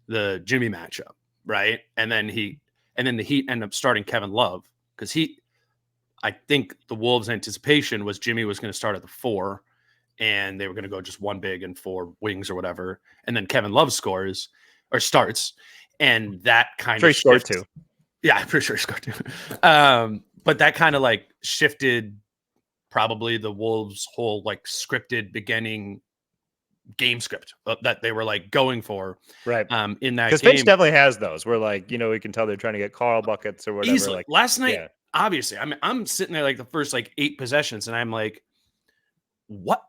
the Jimmy matchup. Right. And then the Heat end up starting Kevin Love because I think the Wolves' anticipation was Jimmy was going to start at the 4 and they were going to go just 1 big and 4 wings or whatever. And then Kevin Love scores or starts. And that kind of scored too. Yeah, I'm pretty sure he scored too. But that kind of like shifted probably the Wolves' whole like scripted beginning game script that they were like going for, right? In that because game. Finch definitely has those. Where like we can tell they're trying to get Carl buckets or whatever. Easily. Like last night, obviously, I'm sitting there like the first like 8 possessions, and I'm like, what?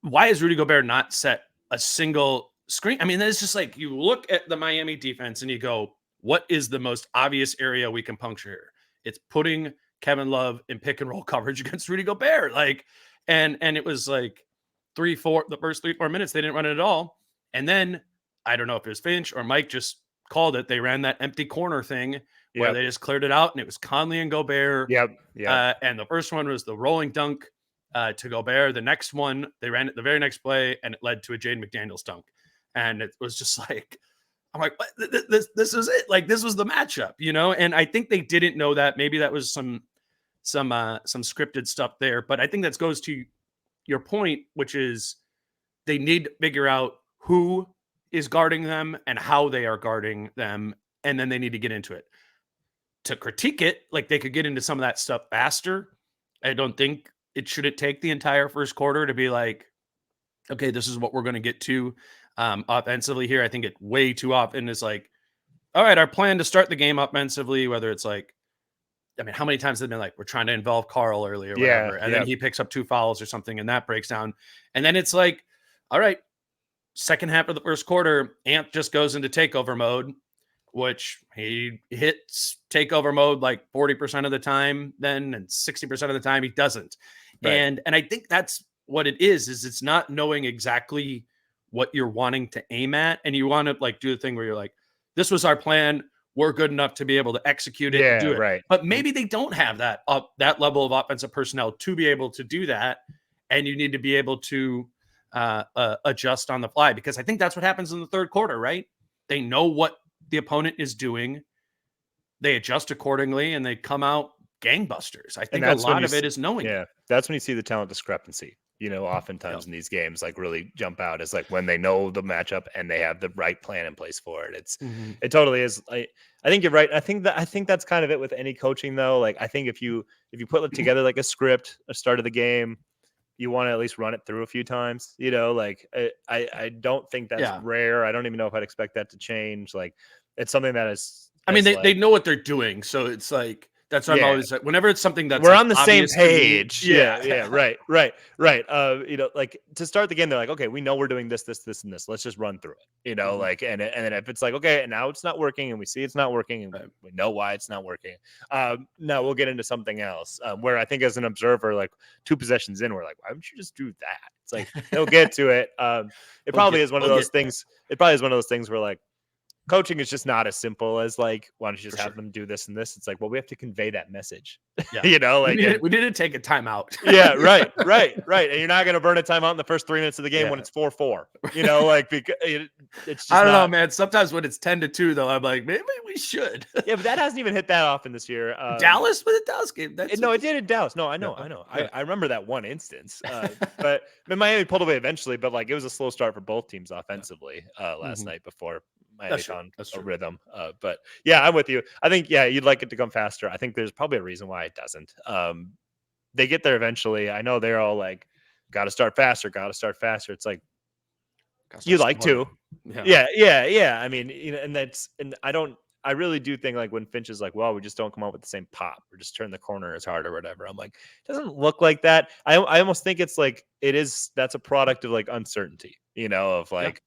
Why is Rudy Gobert not set a single screen? I mean, it's just like you look at the Miami defense and you go, what is the most obvious area we can puncture here? It's putting Kevin Love in pick and roll coverage against Rudy Gobert. Like, and it was like the first 3-4 minutes, they didn't run it at all. And then I don't know if it was Finch or Mike just called it. They ran that empty corner thing where they just cleared it out, and it was Conley and Gobert. And the first one was the rolling dunk to Gobert. The next one, they ran it the very next play, and it led to a Jaden McDaniels dunk. And it was just like, I'm like, what? This is it. Like, this was the matchup, And I think they didn't know that. Maybe that was some scripted stuff there. But I think that goes to your point, which is they need to figure out who is guarding them and how they are guarding them, and then they need to get into it. To critique it, like they could get into some of that stuff faster. I don't think it shouldn't take the entire first quarter to be like, okay, this is what we're going to get to offensively here. I think it way too often is like, all right, our plan to start the game offensively, whether it's like, I mean, how many times have they been like, we're trying to involve Carl early or whatever, and then he picks up 2 fouls or something, and that breaks down. And then it's like, all right, second half of the first quarter, Ant just goes into takeover mode. which he hits takeover mode like 40% of the time then, and 60% of the time he doesn't. Right. And I think that's what it is it's not knowing exactly what you're wanting to aim at. And you want to like do the thing where you're like, this was our plan. We're good enough to be able to execute it and do it. Right. But maybe they don't have that level of offensive personnel to be able to do that. And you need to be able to adjust on the fly, because I think that's what happens in the third quarter, right? They know what the opponent is doing. They adjust accordingly and they come out gangbusters. I think a lot of it is knowing. Yeah. That's when you see the talent discrepancy, oftentimes in these games, like really jump out is like when they know the matchup and they have the right plan in place for it. It totally is. I think you're right. I think that's kind of it with any coaching though. Like, I think if you put together like a script, a start of the game, you want to at least run it through a few times, like I don't think that's rare. I don't even know if I'd expect that to change. Like, it's something that is, I mean, they know what they're doing. So it's like, that's what I'm always like, whenever it's something that's we're like on the same page. Right. Like to start the game, they're like, okay, we know we're doing this, and this. Let's just run through it. Like, and then if it's like, okay, and now it's not working, and we see it's not working, and we know why it's not working. Now we'll get into something else. Where I think as an observer, like 2 possessions in, we're like, why wouldn't you just do that? It's like they'll get to it. It probably is one of those things. It probably is one of those things where like, coaching is just not as simple as like, why don't you just have them do this and this? It's like, well, we have to convey that message. Yeah. Like we need to take a timeout. Right. And you're not going to burn a timeout in the first 3 minutes of the game when it's 4-4. Like, because it's just I don't know, man. Sometimes when it's 10-2, though, I'm like, maybe we should. Yeah, but that hasn't even hit that often this year. Dallas with a Dallas game. It did in Dallas. No, I know. I remember that one instance. But Miami pulled away eventually. But like, it was a slow start for both teams offensively last night before Miami found a rhythm. But yeah, I'm with you. I think you'd like it to come faster. I think there's probably a reason why it doesn't. They get there eventually. I know they're all like, got to start faster. It's like, you like to. Yeah. I mean, and I really do think like when Finch is like, well, we just don't come up with the same pop or just turn the corner as hard or whatever. I'm like, it doesn't look like that. I almost think it's like, that's a product of like uncertainty, of like,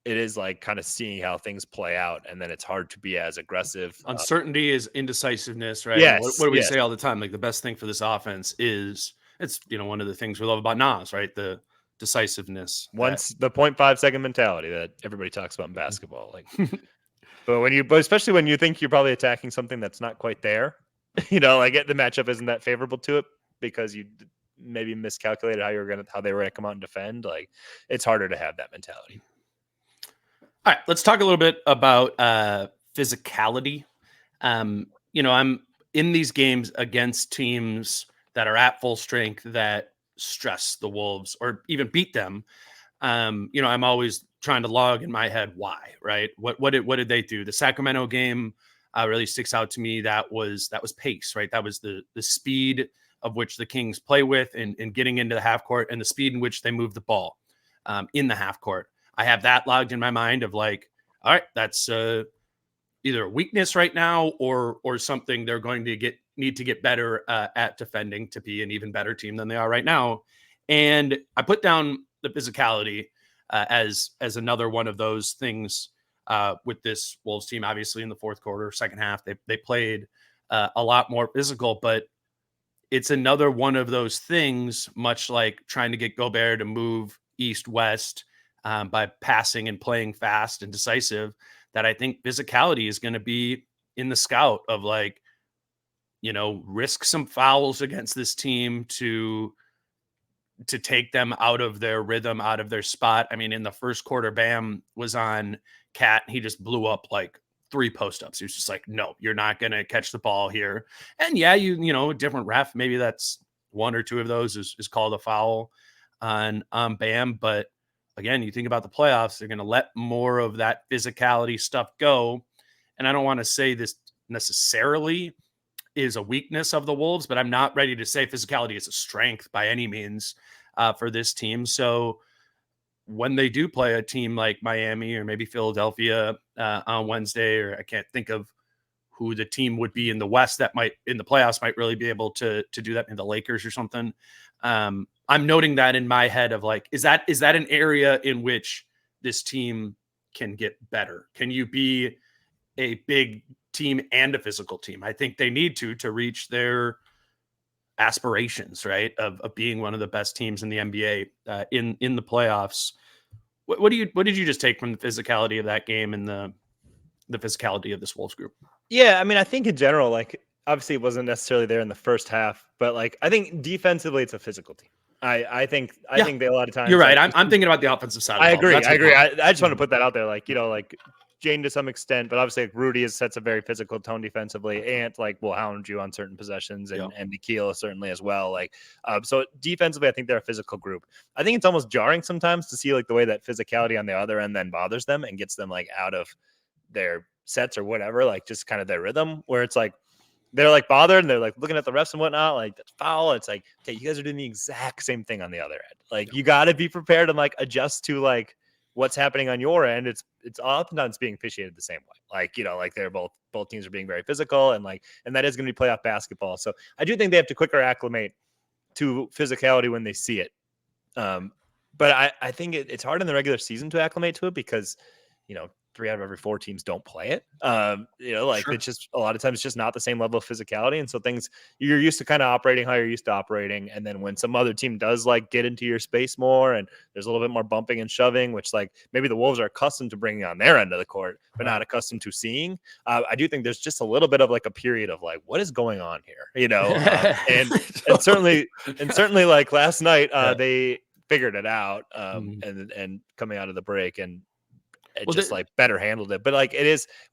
it is like kind of seeing how things play out. And then it's hard to be as aggressive. Uncertainty is indecisiveness, right? Yes. What do we say all the time? Like, the best thing for this offense is it's, one of the things we love about Nas, right? The decisiveness. The 0.5 second mentality that everybody talks about in basketball. Like, but especially when you think you're probably attacking something that's not quite there, like the matchup isn't that favorable to it because you maybe miscalculated how they were gonna come out and defend. Like, it's harder to have that mentality. All right, let's talk a little bit about physicality. I'm in these games against teams that are at full strength that stress the Wolves or even beat them. I'm always trying to log in my head why, right? What did they do? The Sacramento game really sticks out to me. That was pace, right? That was the speed of which the Kings play with and getting into the half court, and the speed in which they move the ball in the half court. I have that logged in my mind of like, all right, that's either a weakness right now or something they're going to need to get better at defending to be an even better team than they are right now. And I put down the physicality as another one of those things with this Wolves team. Obviously, in the fourth quarter, second half, they played a lot more physical, but it's another one of those things, much like trying to get Gobert to move east-west by passing and playing fast and decisive, that I think physicality is going to be in the scout of like, risk some fouls against this team to take them out of their rhythm, out of their spot. I mean, in the first quarter, Bam was on Cat. He just blew up like 3 post-ups. He was just like, no, you're not going to catch the ball here. And a different ref, maybe that's 1 or 2 of those is called a foul on Bam. But again, you think about the playoffs, they're going to let more of that physicality stuff go. And I don't want to say this necessarily is a weakness of the Wolves, but I'm not ready to say physicality is a strength by any means for this team. So when they do play a team like Miami or maybe Philadelphia on Wednesday, or I can't think of who the team would be in the West that might in the playoffs might really be able to do that, in the Lakers or something. I'm noting that in my head of like, is that an area in which this team can get better? Can you be a big team and a physical team. I think they need to reach their aspirations, right, of being one of the best teams in the NBA in the playoffs. What did you just take from the physicality of that game and the physicality of this Wolves group? Yeah, I mean, I think in general, like obviously it wasn't necessarily there in the first half, but like I think defensively it's a physical team. I think they a lot of times. You're right. Like, I'm thinking about the offensive side. I agree. I just want to put that out there. Like, like Jane to some extent, but obviously like Rudy sets a very physical tone defensively. Ant like will hound you on certain possessions, and Nikhil certainly as well. Like, so defensively, I think they're a physical group. I think it's almost jarring sometimes to see like the way that physicality on the other end then bothers them and gets them like out of their sets or whatever, like just kind of their rhythm, where it's like they're like bothered and they're like looking at the refs and whatnot, like that's foul. It's like, okay, you guys are doing the exact same thing on the other end. Like you got to be prepared and like adjust to like what's happening on your end. It's oftentimes being officiated the same way. Like, like they're both teams are being very physical and that is going to be playoff basketball. So I do think they have to quicker acclimate to physicality when they see it. But I think it's hard in the regular season to acclimate to it because, 3 out of every 4 teams don't play it. Sure. It's just a lot of times it's just not the same level of physicality. And so things you're used to kind of operating how you're used to operating. And then when some other team does like get into your space more and there's a little bit more bumping and shoving, which like maybe the Wolves are accustomed to bringing on their end of the court, but not accustomed to seeing. I do think there's just a little bit of like a period of like, what is going on here? And certainly like last night, they figured it out and coming out of the break and like better handled it. But like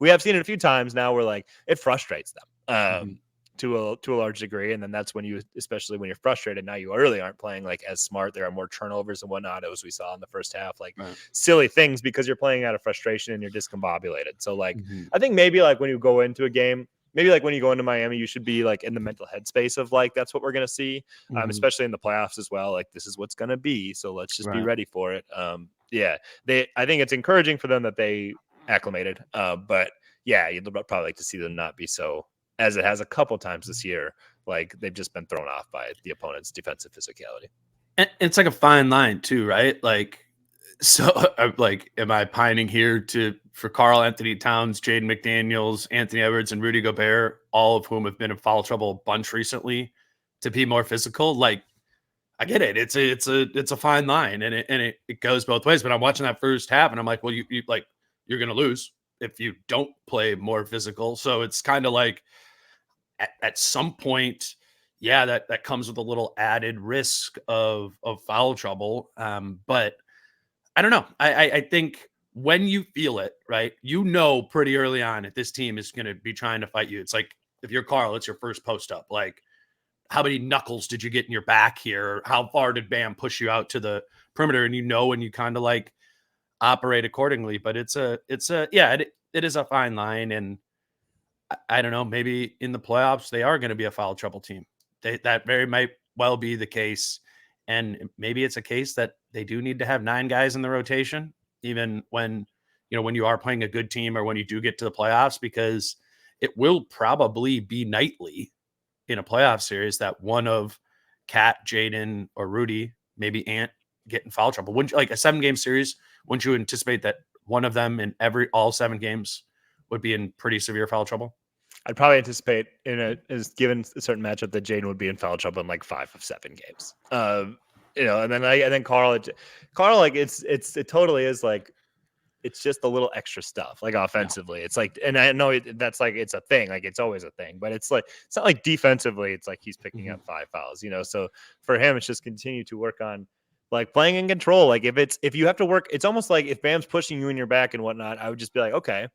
we have seen it a few times now where like it frustrates them to a large degree. And then that's when especially when you're frustrated, now you really aren't playing like as smart. There are more turnovers and whatnot, as we saw in the first half, like silly things because you're playing out of frustration and you're discombobulated. So like, I think maybe like when you go into a game, maybe like when you go into Miami, you should be like in the mental headspace of like, that's what we're going to see, especially in the playoffs as well. Like this is what's going to be. So let's just be ready for it. I think it's encouraging for them that they acclimated. But yeah, you'd probably like to see them not be so, as it has a couple times this year, like they've just been thrown off by the opponent's defensive physicality. And it's like a fine line too, right? Like, so like, am I pining here for Karl Anthony Towns, Jaden McDaniels, Anthony Edwards, and Rudy Gobert, all of whom have been in foul trouble a bunch recently, to be more physical? Like, I get it. It's a fine line, and it goes both ways. But I'm watching that first half, and I'm like, well, you're gonna lose if you don't play more physical. So it's kind of like at some point, yeah, that comes with a little added risk of foul trouble. But I don't know. I think when you feel it, right, pretty early on that this team is going to be trying to fight you. It's like if you're Karl, it's your first post up. Like, how many knuckles did you get in your back here? How far did Bam push you out to the perimeter? And and you kind of like operate accordingly. But it is a fine line. And I don't know, maybe in the playoffs, they are going to be a foul trouble team. That very might well be the case. And maybe it's a case that they do need to have 9 guys in the rotation, even when you are playing a good team or when you do get to the playoffs, because it will probably be nightly in a playoff series that one of Kat, Jaden, or Rudy, maybe Ant, get in foul trouble. Wouldn't you, like a 7-game series, wouldn't you anticipate that one of them in all 7 games would be in pretty severe foul trouble? I'd probably anticipate given a certain matchup that Jaden would be in foul trouble in like 5 of 7 games. And then Karl, like it totally is like, it's just a little extra stuff like offensively. It's like, and I know that's like, it's a thing, like it's always a thing, but it's like, it's not like defensively, it's like he's picking up 5 fouls, so for him, it's just continue to work on like playing in control. Like if you have to work, it's almost like if Bam's pushing you in your back and whatnot, I would just be like, okay,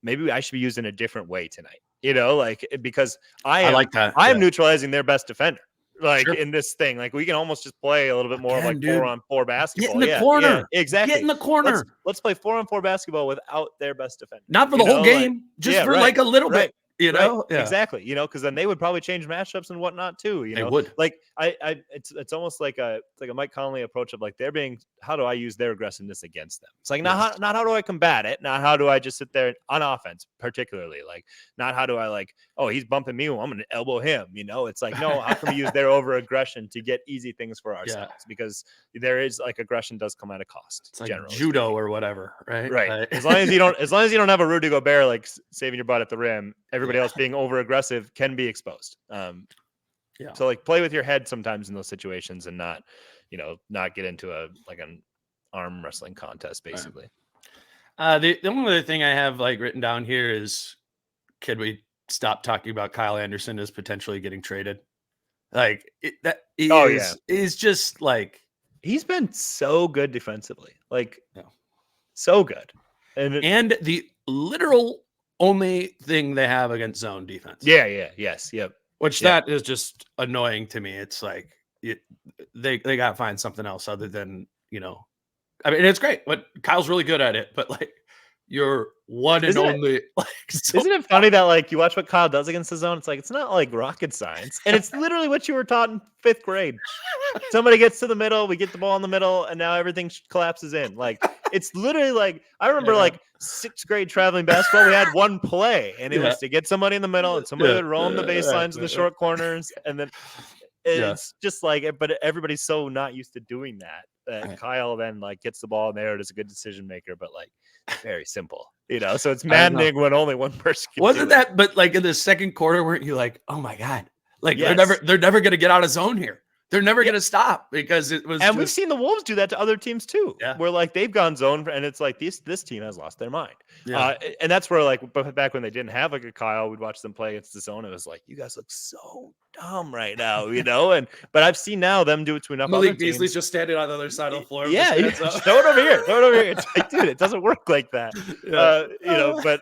maybe I should be using a different way tonight, like, because I like that. I am neutralizing their best defender. Like in this thing, like we can almost just play a little bit more of like 4-on-4 basketball. Get in the corner. Yeah, exactly. Get in the corner. Let's play 4-on-4 basketball without their best defender. Not for the whole game, just for like a little bit. You know, exactly. You know, because then they would probably change matchups and whatnot too. You know, they would. Like it's almost like a Mike Conley approach of like they're being, how do I use their aggressiveness against them? It's like not how do I combat it? Not how do I just sit there on offense, particularly like not how do I like, oh, he's bumping me, well, I'm gonna elbow him. You know, it's like no, how can we use their over aggression to get easy things for ourselves? Because there is like aggression does come at a cost. It's like generally judo speaking. or whatever, right? Right. As long as you don't have a Rudy Gobert like saving your butt at the rim, everybody else being over aggressive can be exposed. So like play with your head sometimes in those situations and not, you know, not get into an arm wrestling contest basically. The only other thing I have like written down here is, could we stop talking about Kyle Anderson as potentially getting traded? Like is just like, he's been so good defensively, like so good, and the literal only thing they have against zone defense. Which that is just annoying to me. It's like they got to find something else other than, you know, I mean, it's great, but Kyle's really good at it, but like you're one and only. Isn't it funny that like you watch what Kyle does against the zone? It's like it's not like rocket science, and it's literally what you were taught in 5th grade. Somebody gets to the middle, we get the ball in the middle, and now everything collapses in. Like it's literally like I remember like 6th grade traveling basketball. We had one play, and it was to get somebody in the middle, and somebody would roam the baselines in the short corners, and then it's just like, but everybody's so not used to doing that. Kyle then like gets the ball in there, is a good decision maker, but like very simple, you know. So it's maddening when only one person can wasn't that. But like in the second quarter, weren't you like, oh my god, like they're never going to get out of zone here. They're never going to stop because it was. And we've seen the Wolves do that to other teams too, where like they've gone zone and it's like this team has lost their mind. And that's where like back when they didn't have like a Kyle, we'd watch them play against the zone. It was like, you guys look so dumb right now, you know. But I've seen now them do it to enough. Malik Beasley's just standing on the other side of the floor. Throw it over here. Throw it over here. It's like, dude, it doesn't work like that. You know, but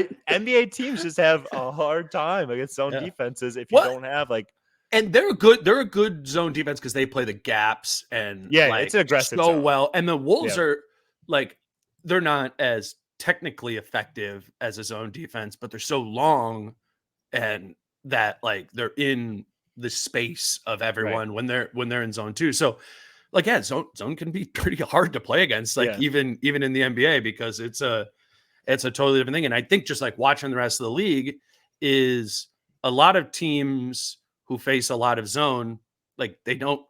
NBA teams just have a hard time against zone defenses if you don't have like. And they're good. They're a good zone defense because they play the gaps and like, it's an aggressive so well. And the Wolves are like, they're not as technically effective as a zone defense, but they're so long and that like they're in the space of everyone when they're in zone too. So like zone can be pretty hard to play against, like even in the NBA, because it's a totally different thing. And I think just like watching the rest of the league is a lot of teams who face a lot of zone, like they don't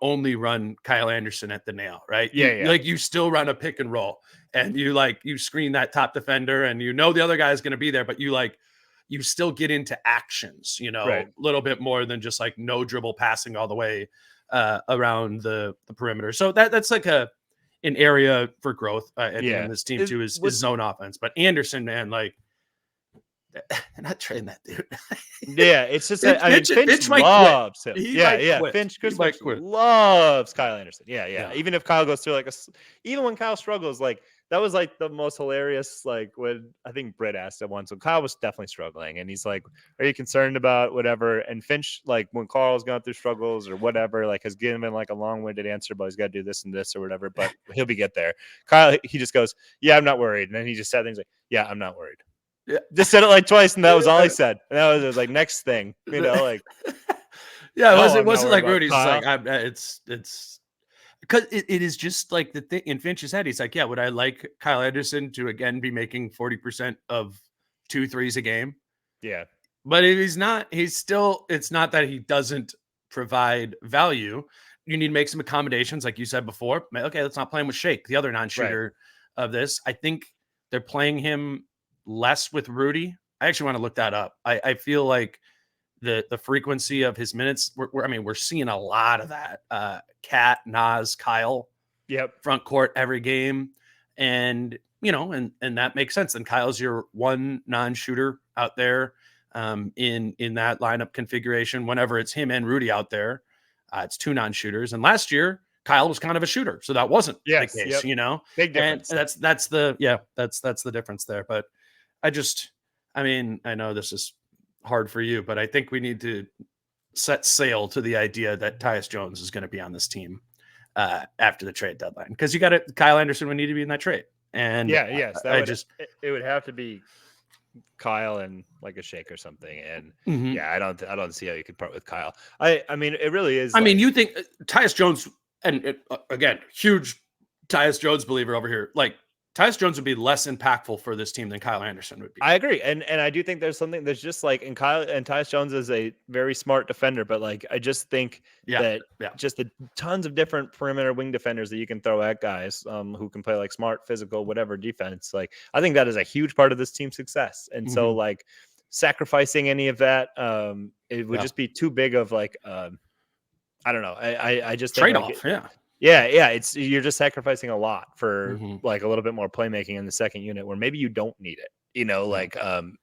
only run Kyle Anderson at the nail, right? Like you still run a pick and roll and you screen that top defender and you know the other guy is going to be there, but you still get into actions, you know, a little bit more than just like no dribble passing all the way around the perimeter. So that's like an area for growth in this team too is zone offense. But Anderson, man, like, I'm not trading that dude. It's just Finch loves him. Finch loves Kyle Anderson. Even if Kyle goes through like even when Kyle struggles, like that was like the most hilarious. Like when I think Britt asked it once, so Kyle was definitely struggling, and he's like, "Are you concerned about whatever?" And Finch, like when Carl's gone through struggles or whatever, like has given him like a long-winded answer, but he's got to do this and this or whatever. But he'll get there. Kyle, he just goes, "Yeah, I'm not worried," and then he just said things like, "Yeah, I'm not worried." Just said it like twice, and that was all he said. And it was like next thing, you know, like it wasn't like Rudy's like it's because it is just like the thing in Finch's head. He's like, yeah, would I like Kyle Anderson to again be making 40% of 2 threes a game? Yeah, but if he's not, it's not that he doesn't provide value. You need to make some accommodations, like you said before. Okay, let's not play him with Shake, the other non-shooter of this. I think they're playing him less with Rudy. I actually want to look that up. I feel like the frequency of his minutes, we're seeing a lot of that. Cat, Nas, Kyle, front court every game. And, you know, and that makes sense. And Kyle's your one non-shooter out there in that lineup configuration. Whenever it's him and Rudy out there, it's 2 non-shooters. And last year, Kyle was kind of a shooter, so that wasn't the case, you know. Big difference. And that's the difference there. But I know this is hard for you, but I think we need to set sail to the idea that Tyus Jones is going to be on this team after the trade deadline, because Kyle Anderson would need to be in that trade. And it would have to be Kyle and like a shake or something. And Mhm. yeah, I don't see how you could part with Kyle. I mean, it really is. I mean, like, you think Tyus Jones, and again, huge Tyus Jones believer over here. Like Tyus Jones would be less impactful for this team than Kyle Anderson would be. I agree, and I do think there's something that's just like, and Kyle and Tyus Jones is a very smart defender, but like I just think Yeah, that yeah. just the tons of different perimeter wing defenders that you can throw at guys who can play like smart, physical, whatever defense. Like I think that is a huge part of this team's success, and so Mhm. like sacrificing any of that, it would Yeah. just be too big of like I don't know. I just think Trade like off. Yeah. yeah, it's you're just sacrificing a lot for Mhm. like a little bit more playmaking in the second unit where maybe you don't need it, Yeah. like on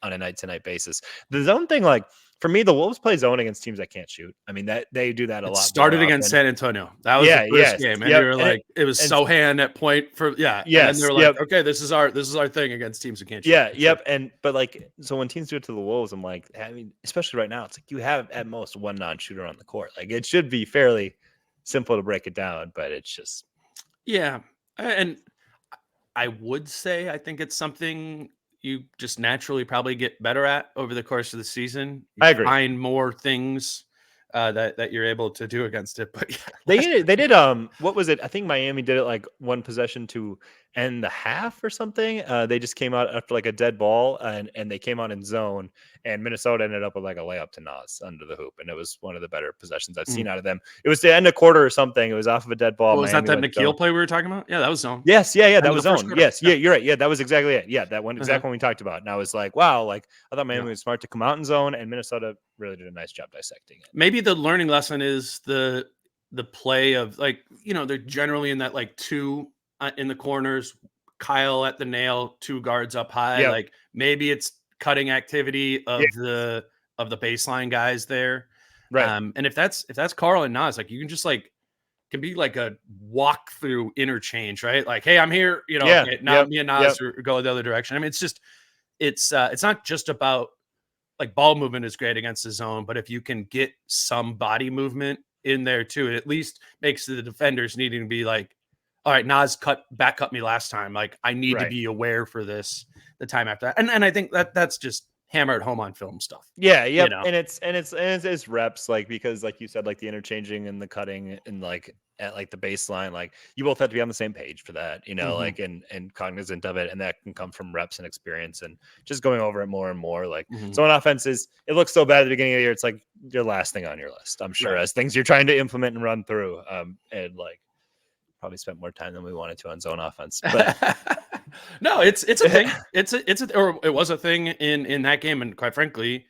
a night to night basis. The zone thing, like for me, the Wolves play zone against teams that can't shoot. I mean, that they do that a It lot more started against often. San Antonio. That was the Yeah, first yes, game, and you yep. were And like, it was and Sohan at point for and then they yes, were like, yep. okay, this is our thing against teams that can't shoot. Yeah, Sure. yep. And but like so when teams do it to the Wolves, I'm like, I mean, especially right now, it's like you have at most one non-shooter on the court. Like it should be fairly simple to break it down, but it's just Yeah, and I would say I think it's something you just naturally probably get better at over the course of the season. You I agree. find more things that you're able to do against it. But yeah, They did what was it? I think Miami did it like one possession to end the half or something. They just came out after like a dead ball and they came out in zone and Minnesota ended up with like a layup to Nas under the hoop and it was one of the better possessions I've seen out of them. It was the end of quarter or something. It was off of a dead ball. was that Miami that went Nikhil zone. play we were talking about? Yeah, that was zone. Yes, yeah, End that of was the first zone. quarter. Yes, yeah, you're right. Yeah, that was exactly it. Yeah, that one Uh-huh. exactly what we talked about. And I was like, wow, like I thought Miami Yeah. was smart to come out in zone and Minnesota really did a nice job dissecting it. Maybe the learning lesson is the play of like they're generally in that like two in the corners, Kyle at the nail, two guards up high. Yep. Like maybe it's cutting activity Yeah. of the baseline guys there. Right. And if that's Carl and Nas, like you can just like can be like a walk through interchange, right? Like, hey, I'm here, Yeah. okay, now Yep. me and Yep. Nas go the other direction. I mean, it's not just about like ball movement is great against the zone, but if you can get some body movement in there too, it at least makes the defenders needing to be like, all right, Nas cut me last time. Like I need to Right. be aware for this the time after that. And I think that's just hammered home on film stuff. Yeah, You yep. know. And it's reps, like because like you said, like the interchanging and the cutting and like at like the baseline, like you both have to be on the same page for that, Mhm, like and cognizant of it, and that can come from reps and experience and just going over it more and more. Like mhm. so on offense it looks so bad at the beginning of the year, it's like your last thing on your list, I'm sure, Right. as things you're trying to implement and run through. And like probably spent more time than we wanted to on zone offense. But No, it's a thing. Or it was a thing in that game, and quite frankly,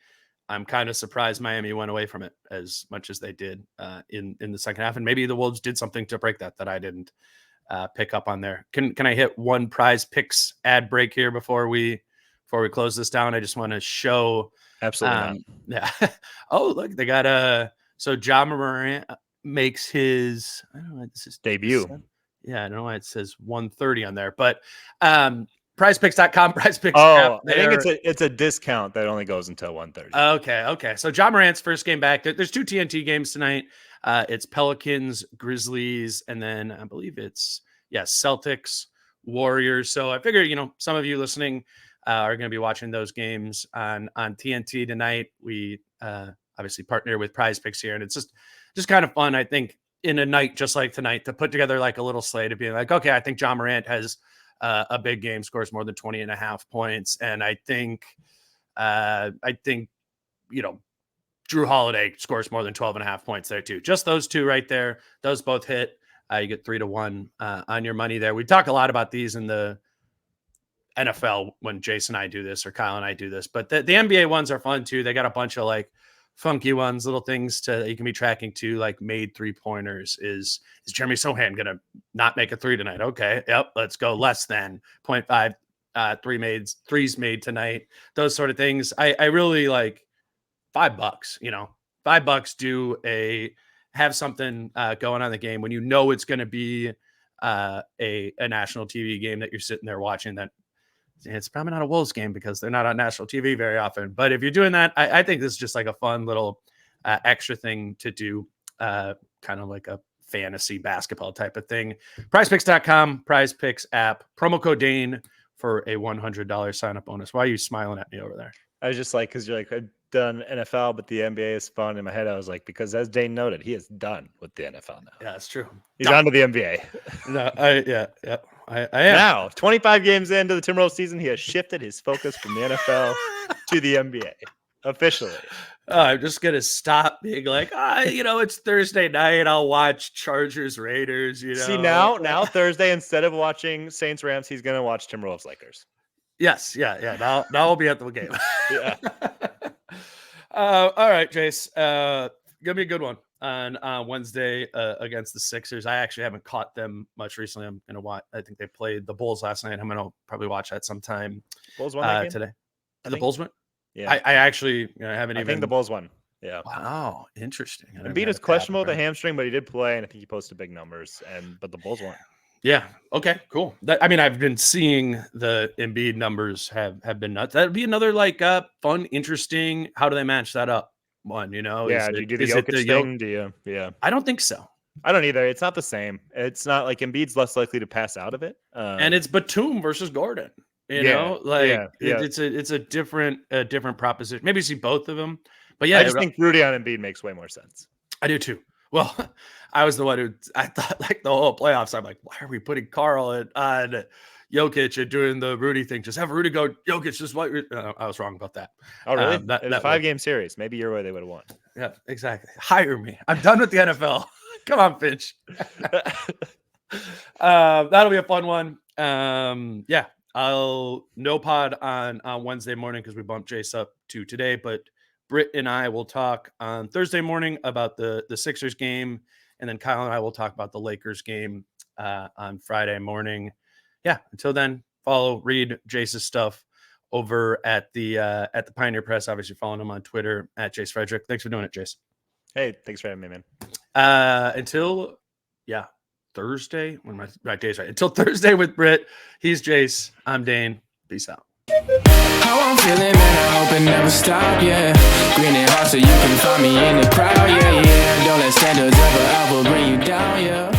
I'm kind of surprised Miami went away from it as much as they did in the second half, and maybe the Wolves did something to break that I didn't pick up on there. Can I hit one Prize Picks ad break here before we close this down? I just want to show. absolutely not. Yeah. Oh, look, they got so Ja Morant makes his I don't know this is Debut. yeah, I don't know why it says 130 on there, but prizepicks.com, prizepicks Oh, app. I think it's a discount that only goes until 1:30. Okay. So Ja Morant's first game back. There's two TNT games tonight. It's Pelicans, Grizzlies, and then I believe it's Celtics, Warriors. So I figure some of you listening are going to be watching those games on TNT tonight. We obviously partner with Prize Picks here, and it's just kind of fun, I think, in a night just like tonight to put together like a little slate of being like, okay, I think Ja Morant has a big game, scores more than 20.5 points. And I think, Drew Holiday scores more than 12.5 points there too. Just those two right there. Those both hit. You get 3-1 on your money there. We talk a lot about these in the NFL when Jason and I do this or Kyle and I do this, but the NBA ones are fun too. They got a bunch of like funky ones, little things that you can be tracking too, like made 3-pointers. Is Jeremy Sohan gonna not make a three tonight? Okay, yep, let's go less than 0.5 threes made tonight. Those sort of things. I really like $5. $5 have something going on the game when it's going to be a national TV game that you're sitting there watching. That it's probably not a Wolves game because they're not on national TV very often. But if you're doing that, I think this is just like a fun little extra thing to do, kind of like a fantasy basketball type of thing. PrizePicks.com, PrizePicks app, promo code Dane for a $100 sign-up bonus. Why are you smiling at me over there? I was just like, because you're like, I've done NFL, but the NBA is fun. In my head, I was like, because as Dane noted, he is done with the NFL now. Yeah, that's true. He's on to the NBA. No, I am. Now, 25 games into the Timberwolves season, he has shifted his focus from the NFL to the NBA officially. I'm just gonna stop being like, it's Thursday night. I'll watch Chargers Raiders. See now Thursday, instead of watching Saints Rams, he's gonna watch Timberwolves Lakers. Yes, yeah. Now I'll be at the game. Yeah. All right, Jace. Give me a good one on Wednesday against the Sixers. I actually haven't caught them much recently. I'm gonna watch. I think they played the Bulls last night. I'm gonna probably watch that sometime. Bulls won today. The Bulls won. Yeah, I actually haven't even. I think the Bulls won. Yeah. Wow, interesting. Embiid is questionable with a hamstring, but he did play, and I think he posted big numbers. But the Bulls won. Yeah. Okay. Cool. I've been seeing the Embiid numbers have been nuts. That'd be another fun, interesting. How do they match that up? One, Yeah. Do you do the Jokic thing? Do you? Yeah. I don't think so. I don't either. It's not the same. It's not like Embiid's less likely to pass out of it. And it's Batum versus Gordon. It's a different proposition. Maybe see both of them, but yeah, I just think Rudy on Embiid makes way more sense. I do too. Well, I was the one who I thought the whole playoffs. I'm like, why are we putting Carl on Jokic and doing the Rudy thing? Just have Rudy go Jokic. Just what? I was wrong about that. Oh, really? It was a 5-game series. Maybe your way they would have won. Yeah, exactly. Hire me. I'm done with the NFL. Come on, Finch. That'll be a fun one. Yeah. I'll no pod on Wednesday morning because we bumped Jace up to today, but Britt and I will talk on Thursday morning about the Sixers game, and then Kyle and I will talk about the Lakers game on Friday morning. Yeah, until then, read Jace's stuff over at the Pioneer Press. Obviously, following him on Twitter at Jace Frederick. Thanks for doing it, Jace. Hey, thanks for having me, man. Until Thursday, when my days right. Until Thursday with Britt, he's Jace. I'm Dane. Peace out. How I'm feeling, man, I hope it never stop, yeah. Green and hot so you can find me in the crowd, yeah. Don't let standards ever bring you down, yeah.